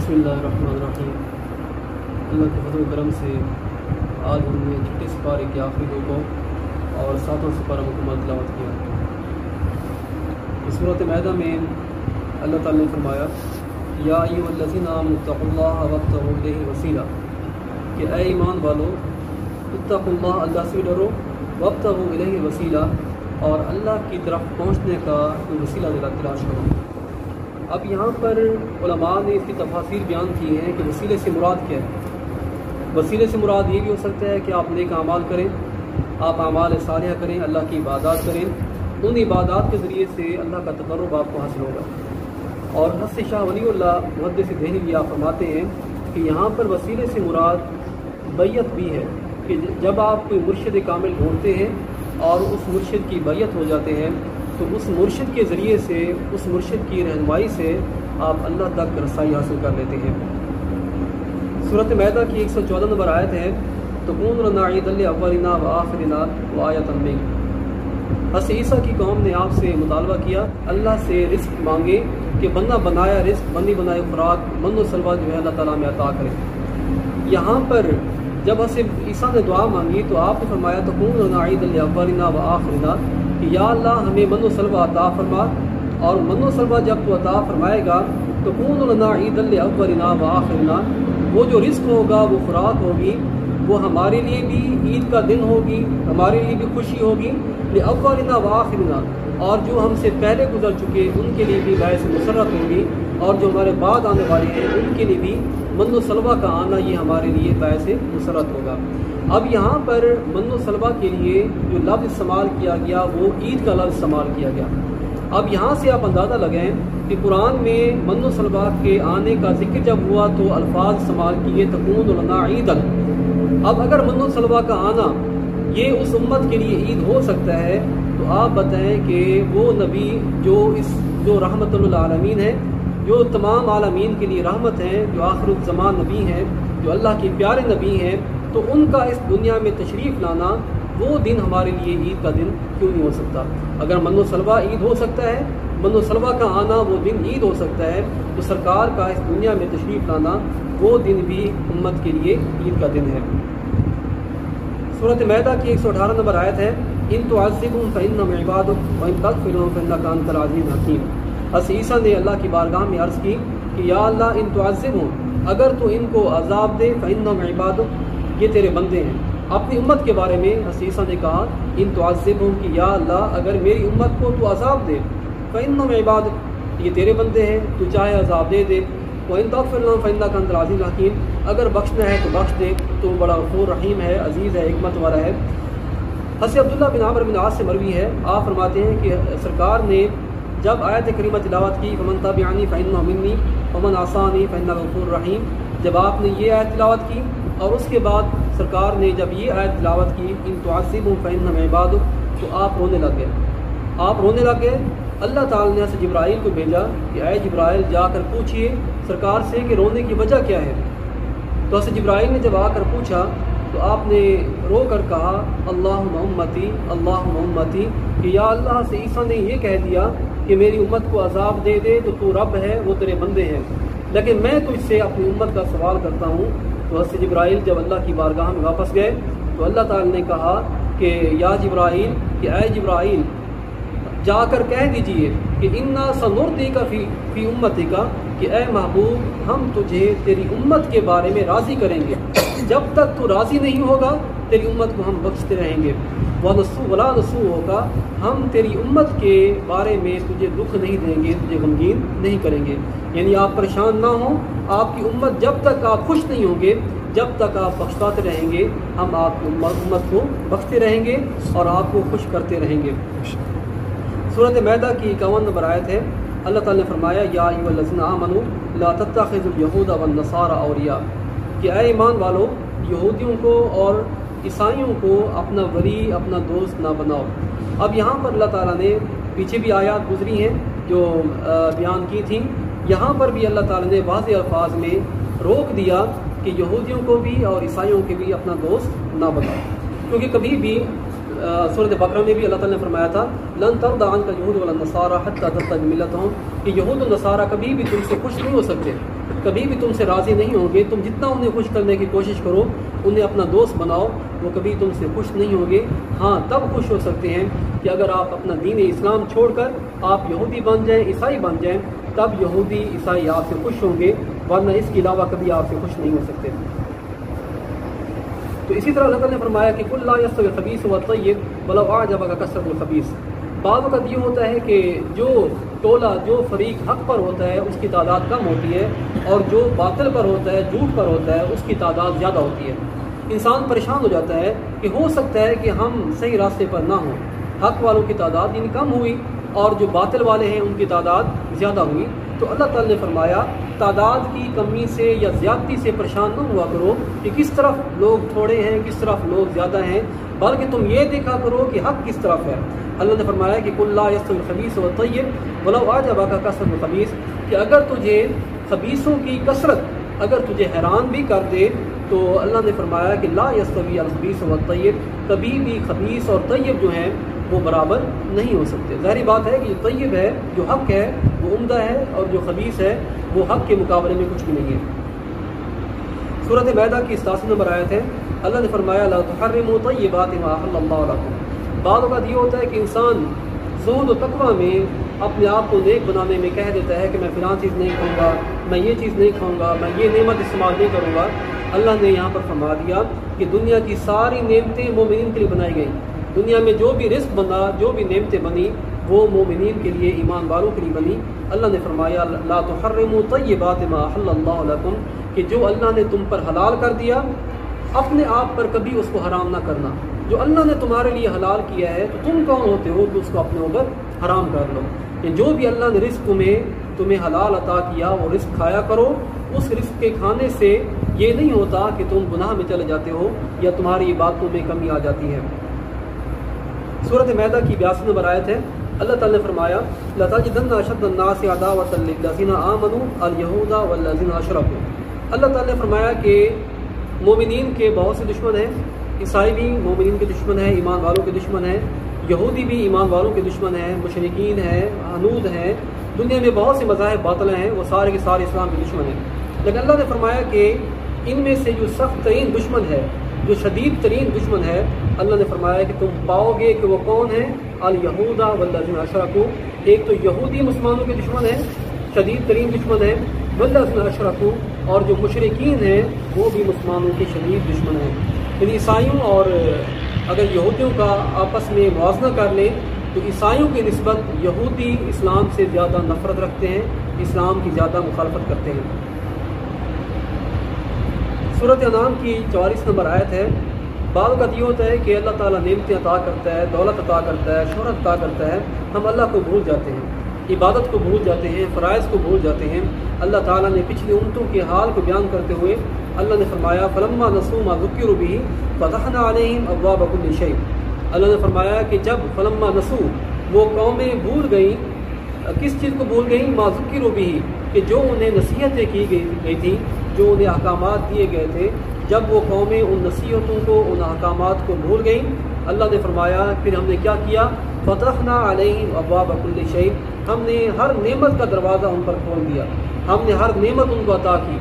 بسم اللہ الرحمن الرحیم۔ اللہ کے فضل و کرم سے آج ہم نے چھٹے سپارے کے آخری رکوع اور ساتواں سپارہ مکمل تلاوت کیا۔ اس سورۃ مائدہ میں اللہ تعالیٰ نے فرمایا یا ایھا الذین آمنوا اتقوا اللہ وابتغوا الیہ وسیلہ، کہ اے ایمان والو اتقوا اللہ، اللہ سے ڈرو، وابتغوا الیہ وسیلہ، اور اللہ کی طرف پہنچنے کا کوئی وسیلہ تلاش کرو۔ اب یہاں پر علماء نے اس کی تفاسیر بیان کی ہیں کہ وسیلے سے مراد کیا ہے۔ وسیلے سے مراد یہ بھی ہو سکتا ہے کہ آپ نیک اعمال کریں، آپ اعمال صالحہ کریں، اللہ کی عبادات کریں، ان عبادات کے ذریعے سے اللہ کا تقرب آپ کو حاصل ہوگا۔ اور حضرت شاہ ولی اللہ محدث دہلوی آپ فرماتے ہیں کہ یہاں پر وسیلے سے مراد بیعت بھی ہے، کہ جب آپ کوئی مرشد کامل ڈھونڈتے ہیں اور اس مرشد کی بیعت ہو جاتے ہیں تو اس مرشد کے ذریعے سے، اس مرشد کی رہنمائی سے آپ اللہ تک رسائی حاصل کر لیتے ہیں۔ سورۃ مائدہ کی 114 نمبر آیت ہے تکون لنا عیدا لاولنا وآخرنا وآیۃ منک۔ حضرت عیسیٰ کی قوم نے آپ سے مطالبہ کیا اللہ سے رزق مانگے کہ بنا بنایا رزق، بنی بنائے خوراک، من و سلوہ جو ہے اللہ تعالیٰ میں عطا کرے۔ یہاں پر جب حضرت عیسیٰ نے دعا مانگی تو آپ نے فرمایا تکون لنا عیدا لاولنا وآخرنا، کہ یا اللہ ہمیں من و سلوہ عطا فرما، اور من و سلوہ جب تو عطا فرمائے گا تو تکون لنا عیدا لاولنا وآخرنا، وہ جو رزق ہوگا، وہ خوراک ہوگی، وہ ہمارے لیے بھی عید کا دن ہوگی، ہمارے لیے بھی خوشی ہوگی، لاولنا وآخرنا، اور جو ہم سے پہلے گزر چکے ان کے لیے بھی باعث مسرت ہوگی، اور جو ہمارے بعد آنے والے ہیں ان کے لیے بھی من و سلوہ کا آنا یہ ہمارے لیے باعث مسرت ہوگا۔ اب یہاں پر من و سلوہ کے لیے جو لفظ استعمال کیا گیا وہ عید کا لفظ استعمال کیا گیا۔ اب یہاں سے آپ اندازہ لگائیں کہ قرآن میں من و سلوہ کے آنے کا ذکر جب ہوا تو الفاظ استعمال کیے تکون لنا عیدا۔ اب اگر من و سلوہ کا آنا یہ اس امت کے لیے عید ہو سکتا ہے تو آپ بتائیں کہ وہ نبی جو رحمت للعالمین ہے، جو تمام عالمین کے لیے رحمت ہیں، جو آخر الزمان نبی ہیں، جو اللہ کے پیارے نبی ہیں، تو ان کا اس دنیا میں تشریف لانا وہ دن ہمارے لیے عید کا دن کیوں نہیں ہو سکتا؟ اگر من و سلوہ عید ہو سکتا ہے، من و سلوہ کا آنا وہ دن عید ہو سکتا ہے، تو سرکار کا اس دنیا میں تشریف لانا وہ دن بھی امت کے لیے عید کا دن ہے۔ سورۃ مائدہ کی 118 نمبر آیت ہے ان تعذبهم فانهم عبادک وان تغفر لهم فانک انت العزیز الحکیم۔ حضرت عیسیٰ نے اللہ کی بارگاہ میں عرض کی کہ یا اللہ ان تعذبهم، اگر تو ان کو عذاب دے، فانهم عبادک، یہ تیرے بندے ہیں۔ اپنی امت کے بارے میں حضرت عیسیٰ نے کہا ان تعذبهم کہ یا اللہ اگر میری امت کو تو عذاب دے، فانهم عبادک، یہ تیرے بندے ہیں، تو چاہے عذاب دے دے، وان تغفر لهم فانک انت العزیز الحکیم، اگر بخشنا ہے تو بخش دے، تو بڑا غفور رحیم ہے، عزیز ہے، حکمت والا ہے۔ حضرت عبداللہ بن عمرو بن عاص سے مروی ہے، آپ فرماتے ہیں کہ سرکار نے جب آیت کریمہ تلاوت کی فمن تبعنی فانہ منی ومن عصانی فانک غفور رحیم، جب آپ نے یہ آیت تلاوت کی اور اس کے بعد سرکار نے جب یہ آیت تلاوت کی ان تعذبهم فانهم عبادک، تو آپ رونے لگ گئے۔ اللہ تعالی نے حضرت جبرائیل کو بھیجا کہ اے جبرائیل جا کر پوچھئے سرکار سے کہ رونے کی وجہ کیا ہے۔ تو حضرت جبرائیل نے جب آ کر پوچھا تو آپ نے رو کر کہا اللہم امتی اللہم امتی، کہ یا اللہ سے عیسیٰ نے یہ کہہ دیا کہ میری امت کو عذاب دے دے، تو رب ہے، وہ تیرے بندے ہیں، لیکن میں تجھ سے اپنی امت کا سوال کرتا ہوں۔ تو حضرت جبرائیل جب اللہ کی بارگاہ میں واپس گئے تو اللہ تعالی نے کہا کہ یا جبرائیل، کہ اے جبرائیل جا کر کہہ دیجئے کہ انا سنرضیک فی امتک، کہ اے محبوب ہم تجھے تیری امت کے بارے میں راضی کریں گے، جب تک تو راضی نہیں ہوگا تیری امت کو ہم بخشتے رہیں گے، ولا نسوء ہوگا، ہم تیری امت کے بارے میں تجھے دکھ نہیں دیں گے، تجھے غمگین نہیں کریں گے، یعنی آپ پریشان نہ ہوں، آپ کی امت جب تک آپ خوش نہیں ہوں گے، جب تک آپ بخشاتے رہیں گے، ہم آپ کی امت کو بخشتے رہیں گے اور آپ کو خوش کرتے رہیں گے۔ سورۃ مائدہ کی 51 نمبر آیت ہے، اللہ تعالی نے فرمایا یا ایھا الذین آمنوا لا تتخذوا اليہود والنصارى اولیاء، کہ اے ایمان والو یہودیوں کو اور عیسائیوں کو اپنا ولی، اپنا دوست نہ بناؤ۔ اب یہاں پر اللہ تعالیٰ نے پیچھے بھی آیات گزری ہیں جو بیان کی تھیں، یہاں پر بھی اللہ تعالیٰ نے واضح الفاظ میں روک دیا کہ یہودیوں کو بھی اور عیسائیوں کے بھی اپنا دوست نہ بناؤ، کیونکہ کبھی بھی سورۃ بقرہ میں بھی اللہ تعالیٰ نے فرمایا تھا لن ترضى عنك اليهود ولا النصارى حتى تتبع ملتهم، کہ یہود و نصارہ کبھی بھی تم سے خوش نہیں ہو سکتے کبھی بھی تم سے راضی نہیں ہوں گے. تم جتنا انہیں خوش کرنے کی کوشش کرو, انہیں اپنا دوست بناؤ, وہ کبھی تم سے خوش نہیں ہوں گے. ہاں تب خوش ہو سکتے ہیں کہ اگر آپ اپنا دین اسلام چھوڑ کر آپ یہودی بن جائیں, عیسائی بن جائیں, تب یہودی عیسائی آپ سے خوش ہوں گے, ورنہ اس کے علاوہ کبھی آپ سے خوش نہیں ہو سکتے. تو اسی طرح اللہ تعالیٰ نے فرمایا کہ قُل لَا يَسْتَوِي الْخَبِيثُ وَالطَّيِّبُ وَلَوْ أَعْجَبَكَ كَثْرَةُ الْخَبِيثِ. بعض وقت یہ ہوتا ہے کہ جو ٹولہ, جو فریق حق پر ہوتا ہے اس کی تعداد کم ہوتی ہے, اور جو باطل پر ہوتا ہے, جھوٹ پر ہوتا ہے, اس کی تعداد زیادہ ہوتی ہے. انسان پریشان ہو جاتا ہے کہ ہو سکتا ہے کہ ہم صحیح راستے پر نہ ہوں, حق والوں کی تعداد یعنی کم ہوئی اور جو باطل والے ہیں ان کی تعداد زیادہ ہوئی. تو اللہ تعالیٰ نے فرمایا تعداد کی کمی سے یا زیادتی سے پریشان نہ ہوا کرو کہ کس طرف لوگ تھوڑے ہیں, کس طرف لوگ زیادہ ہیں, بلکہ تم یہ دیکھا کرو کہ حق کس طرف ہے. اللہ نے فرمایا کہ قُل لَا يَسْتَوِي الْخَبِيثُ وَالطَّيِّبُ وَلَوْ أَعْجَبَكَ كَثْرَةُ الْخَبِيثِ, کہ اگر تجھے خبیثوں کی کثرت اگر تجھے حیران بھی کر دے, تو اللہ نے فرمایا کہ لا يَسْتَوِي الْخَبِيثُ وَالطَّيِّبُ, کبھی بھی خبیث اور طیب جو ہیں وہ برابر نہیں ہو سکتے. ظاہری بات ہے کہ جو طیب ہے, جو حق ہے, وہ عمدہ ہے, اور جو خبیث ہے وہ حق کے مقابلے میں کچھ بھی نہیں ہے. سورۃ مائدہ کی 87 نمبر آیت ہے. اللہ نے فرمایا لا تحرموا طیبات ما احل اللہ لکم. بعض اوقات یہ ہوتا ہے کہ انسان زہد و تقوی میں اپنے آپ کو نیک بنانے میں کہہ دیتا ہے کہ میں فلاں چیز نہیں کھاؤں گا, میں یہ چیز نہیں کھاؤں گا, میں یہ نعمت استعمال نہیں کروں گا. اللہ نے یہاں پر فرما دیا کہ دنیا کی ساری نعمتیں مومنین کے لیے بنائی گئیں. دنیا میں جو بھی رزق بنا, جو بھی نعمتیں بنی, وہ مومنین کے لیے, ایمان والوں کے لیے بنی. اللہ نے فرمایا لا تحرموا طیبات ما احل اللہ لکم, کہ جو اللہ نے تم پر حلال کر دیا اپنے آپ پر کبھی اس کو حرام نہ کرنا. جو اللہ نے تمہارے لیے حلال کیا ہے تو تم کون ہوتے ہو کہ اس کو اپنے اوپر حرام کر لو. جو بھی اللہ نے رزق تمہیں حلال عطا کیا وہ رزق کھایا کرو. اس رزق کے کھانے سے یہ نہیں ہوتا کہ تم گناہ میں چلے جاتے ہو یا تمہاری عبادتوں میں کمی آ جاتی ہے. سورۃ مائدہ کی 82 نمبر آیت ہے. اللہ تعالیٰ نے فرمایا لَتَجِدَنَّ أَشَدَّ النَّاسِ عَدَاوَةً لِلَّذِينَ آمَنُوا الْيَهُودَ وَالَّذِينَ أَشْرَكُوا. اللہ تعالیٰ نے فرمایا کہ مومنین کے بہت سے دشمن ہیں. عیسائی بھی مومنین کے دشمن ہیں, ایمان والوں کے دشمن ہیں. یہودی بھی ایمان والوں کے دشمن ہیں. مشرکین ہیں, حنود ہیں. دنیا میں بہت سے مذاہب باطل ہیں, وہ سارے کے سارے اسلام کے دشمن ہیں. لیکن اللہ نے فرمایا کہ ان میں سے جو سخت ترین دشمن ہے, جو شدید ترین دشمن ہے, اللہ نے فرمایا کہ تم پاؤ گے کہ وہ کون ہیں, الیہود والذین اشرکوا. ایک تو یہودی مسلمانوں کے دشمن ہیں, شدید ترین دشمن ہیں, والذین اشرکوا, اور جو مشرکین ہیں وہ بھی مسلمانوں کے شدید دشمن ہیں. یعنی عیسائیوں اور اگر یہودیوں کا آپس میں موازنہ کر لیں تو عیسائیوں کی نسبت یہودی اسلام سے زیادہ نفرت رکھتے ہیں, اسلام کی زیادہ مخالفت کرتے ہیں. سورۃ انعام کی 44 نمبر آیت ہے. بعض اوقات یہ ہوتا ہے کہ اللہ تعالیٰ نعمتیں عطا کرتا ہے, دولت عطا کرتا ہے, شہرت عطا کرتا ہے, ہم اللہ کو بھول جاتے ہیں, عبادت کو بھول جاتے ہیں, فرائض کو بھول جاتے ہیں. اللہ تعالیٰ نے پچھلی امتوں کے حال کو بیان کرتے ہوئے اللہ نے فرمایا فلما نسوا ما ذکروا به فتحنا علیہم ابواب کل شیء. اللہ نے فرمایا کہ جب فلما نسوا, وہ قومیں بھول گئیں, کس چیز کو بھول گئیں, ما ذکروا به, کہ جو انہیں نصیحتیں کی گئی تھیں, جو انہیں احکامات دیے گئے تھے, جب وہ قومیں ان نصیحتوں کو, ان احکامات کو بھول گئیں, اللہ نے فرمایا پھر ہم نے کیا کیا, فتحنا علیہم ابواب کل شیء, ہم نے ہر نعمت کا دروازہ ان پر کھول دیا, ہم نے ہر نعمت ان کو عطا کی.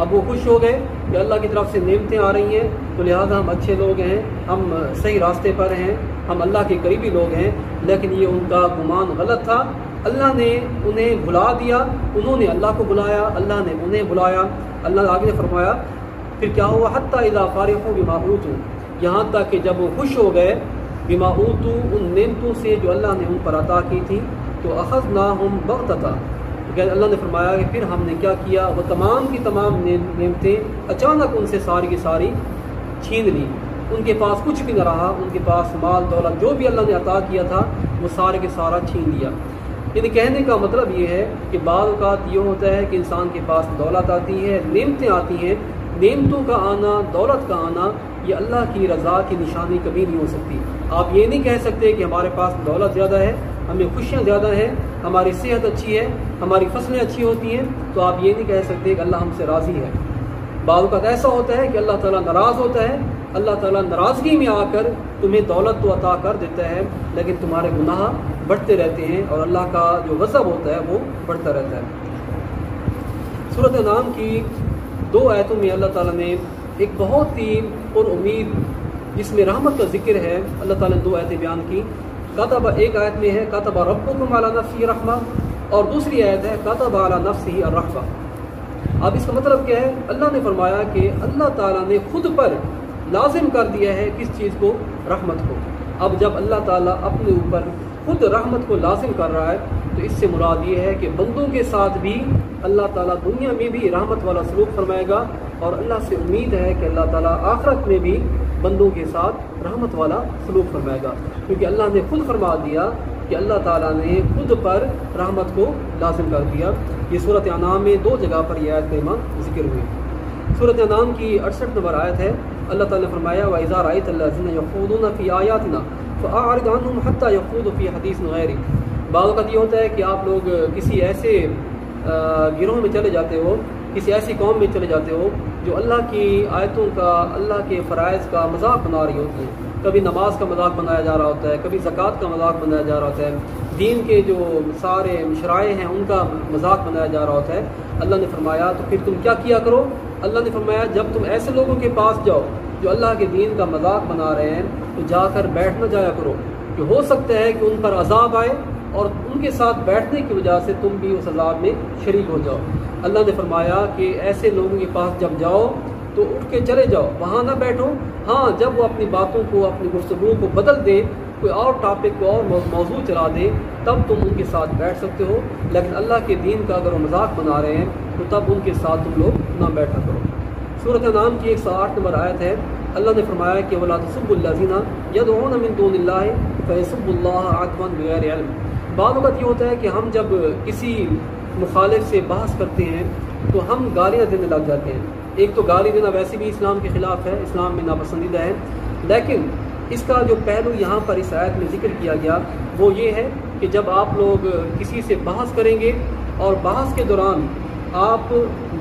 اب وہ خوش ہو گئے کہ اللہ کی طرف سے نعمتیں آ رہی ہیں, تو لہٰذا ہم اچھے لوگ ہیں, ہم صحیح راستے پر ہیں, ہم اللہ کے قریبی لوگ ہیں. لیکن یہ ان کا گمان غلط تھا. اللہ نے انہیں بھلا دیا, انہوں نے اللہ کو بلایا, اللہ نے انہیں بلایا. اللہ آگے فرمایا پھر کیا ہوا, حتیٰ اذا فرحوا بما اوتوا, یہاں تک کہ جب وہ خوش ہو گئے, بما اوتوا, ان نعمتوں سے جو اللہ نے ان پر عطا کی تھی, تو اخذناہم بغتۃ, اللہ نے فرمایا کہ پھر ہم نے کیا کیا, وہ تمام کی تمام نعمتیں اچانک ان سے ساری کی ساری چھین لی. ان کے پاس کچھ بھی نہ رہا, ان کے پاس مال دولت جو بھی اللہ نے عطا کیا تھا وہ سارے کے سارا چھین لیا. یعنی کہنے کا مطلب یہ ہے کہ بعض اوقات یہ ہوتا ہے کہ انسان کے پاس دولت آتی ہے, نعمتیں آتی ہیں, نعمتوں کا آنا, دولت کا آنا, یہ اللہ کی رضا کی نشانی کبھی نہیں ہو سکتی. آپ یہ نہیں کہہ سکتے کہ ہمارے پاس دولت زیادہ ہے, ہمیں خوشیاں زیادہ ہیں, ہماری صحت اچھی ہے, ہماری فصلیں اچھی ہوتی ہیں, تو آپ یہ نہیں کہہ سکتے کہ اللہ ہم سے راضی ہے. بعض اوقات ایسا ہوتا ہے کہ اللہ تعالیٰ ناراض ہوتا ہے, اللہ تعالیٰ ناراضگی میں آ کر تمہیں دولت تو عطا کر دیتا ہے, لیکن تمہارے گناہ بڑھتے رہتے ہیں اور اللہ کا جو غضب ہوتا ہے وہ بڑھتا رہتا ہے. سورۃ انعام کی 2 آیتوں میں اللہ تعالیٰ نے ایک بہت ہی پر امید جس میں رحمت کا ذکر ہے، اللہ تعالیٰ نے 2 آیتیں بیان کی. کتب، ایک آیت میں ہے کتب ربکم علی نفسہ رحمہ، اور دوسری آیت ہے کتب علی نفسہ الرحمہ. اب اس کا مطلب کیا ہے؟ اللہ نے فرمایا کہ اللہ تعالیٰ نے خود پر لازم کر دیا ہے کس چیز کو؟ رحمت کو. اب جب اللہ تعالیٰ اپنے اوپر خود رحمت کو لازم کر رہا ہے تو اس سے مراد یہ ہے کہ بندوں کے ساتھ بھی اللہ تعالیٰ دنیا میں بھی رحمت والا سلوک فرمائے گا، اور اللہ سے امید ہے کہ اللہ تعالیٰ آخرت میں بھی بندوں کے ساتھ رحمت والا سلوک فرمائے گا، کیونکہ اللہ نے خود فرما دیا کہ اللہ تعالیٰ نے خود پر رحمت کو لازم کر دیا. یہ سورۃ انعام میں 2 جگہ پر یہ آیت کریمہ ذکر ہوئی. سورۃ انعام کی 68 نمبر آیت ہے، اللہ تعالیٰ نے فرمایا وَإِذَا رَأَيْتَ الَّذِينَ يَخُوضُونَ فِي آيَاتِنَا فَأَعْرِضْ عَنْهُمْ حَتَّى يَخُوضُوا فِي حَدِيثٍ غَيْرِهِ. بعض اوقات یہ ہوتا ہے کہ آپ لوگ کسی ایسے گروہ میں چلے جاتے ہو، کسی ایسی قوم میں چلے جاتے ہو جو اللہ کی آیتوں کا، اللہ کے فرائض کا مذاق بنا رہی ہوتی ہیں. کبھی نماز کا مذاق بنایا جا رہا ہوتا ہے، کبھی زکوٰۃ کا مذاق بنایا جا رہا ہوتا ہے، دین کے جو سارے شرائع ہیں ان کا مذاق بنایا جا رہا ہوتا ہے. اللہ نے فرمایا تو پھر تم کیا کیا کرو؟ اللہ نے فرمایا جب تم ایسے لوگوں کے پاس جاؤ جو اللہ کے دین کا مذاق بنا رہے ہیں تو جا کر بیٹھ نہ جایا کرو، کہ ہو سکتا ہے کہ ان پر عذاب آئے اور ان کے ساتھ بیٹھنے کی وجہ سے تم بھی اس عذاب میں شریک ہو جاؤ. اللہ نے فرمایا کہ ایسے لوگوں کے پاس جب جاؤ تو اٹھ کے چلے جاؤ، وہاں نہ بیٹھو. ہاں جب وہ اپنی باتوں کو، اپنی گفتگو کو بدل دیں، کوئی اور ٹاپک کو اور موضوع چلا دیں، تب تم ان کے ساتھ بیٹھ سکتے ہو. لیکن اللہ کے دین کا اگر وہ مذاق بنا رہے ہیں تو تب ان کے ساتھ تم لوگ نہ بیٹھا کرو. سورۃ انعام کی 108 نمبر آیت ہے، اللہ نے فرمایا کہ وَلَا تَسُبُّوا الَّذِينَ يَدْعُونَ مِن دُونِ اللَّهِ فَيَسُبُّوا اللَّهَ عَدْوًا بِغَيْرِ عِلْمٍ. بعض اوقات یہ ہوتا ہے کہ ہم جب کسی مخالف سے بحث کرتے ہیں تو ہم گالیاں دینے لگ جاتے ہیں. ایک تو گالی دینا ویسے بھی اسلام کے خلاف ہے، اسلام میں ناپسندیدہ ہے، لیکن اس کا جو پہلو یہاں پر اس آیت میں ذکر کیا گیا وہ یہ ہے کہ جب آپ لوگ کسی سے بحث کریں گے اور بحث کے دوران آپ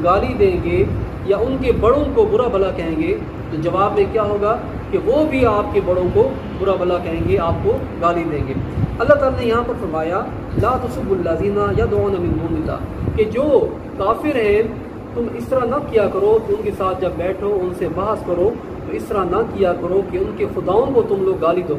گالی دیں گے یا ان کے بڑوں کو برا بھلا کہیں گے تو جواب میں کیا ہوگا کہ وہ بھی آپ کے بڑوں کو برا بھلا کہیں گے، آپ کو گالی دیں گے. اللہ تعالیٰ نے یہاں پر فرمایا لا تسبوا الذین یدعون من دون اللہ، کہ جو کافر ہیں تم اس طرح نہ کیا کرو کہ ان کے ساتھ جب بیٹھو ان سے بحث کرو تو اس طرح نہ کیا کرو کہ ان کے خداؤں کو تم لوگ گالی دو.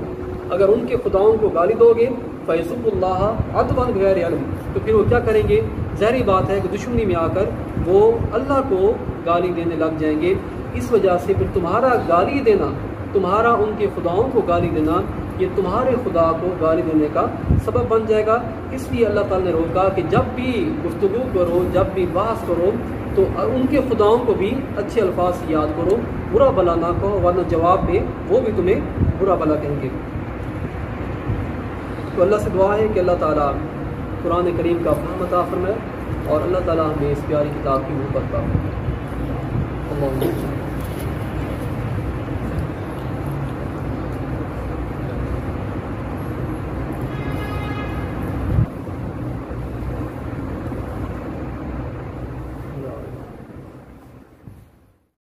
اگر ان کے خداؤں کو گالی دو گے فَيَسُبُّوا اللَّهَ عَدْوًا بِغَيْرِ عِلْمٍ، تو پھر وہ کیا کریں گے؟ ظاہری بات ہے کہ دشمنی میں آ کر وہ اللہ کو گالی دینے لگ جائیں گے. اس وجہ سے پھر تمہارا گالی دینا، تمہارا ان کے خداؤں کو گالی دینا، یہ تمہارے خدا کو گالی دینے کا سبب بن جائے گا. اس لیے اللہ تعالیٰ نے روکا کہ جب بھی گفتگو کرو، جب بھی بحث کرو تو ان کے خداؤں کو بھی اچھے الفاظ سے یاد کرو، برا بھلا نہ کہو، ورنہ جواب میں وہ بھی تمہیں برا بھلا کہیں گے. تو اللہ سے دعا ہے کہ اللہ تعالیٰ قرآن کریم کا فہم عطا فرمائے اور اللہ تعالیٰ ہمیں اس پیاری کتاب کی محبت کا. اللہ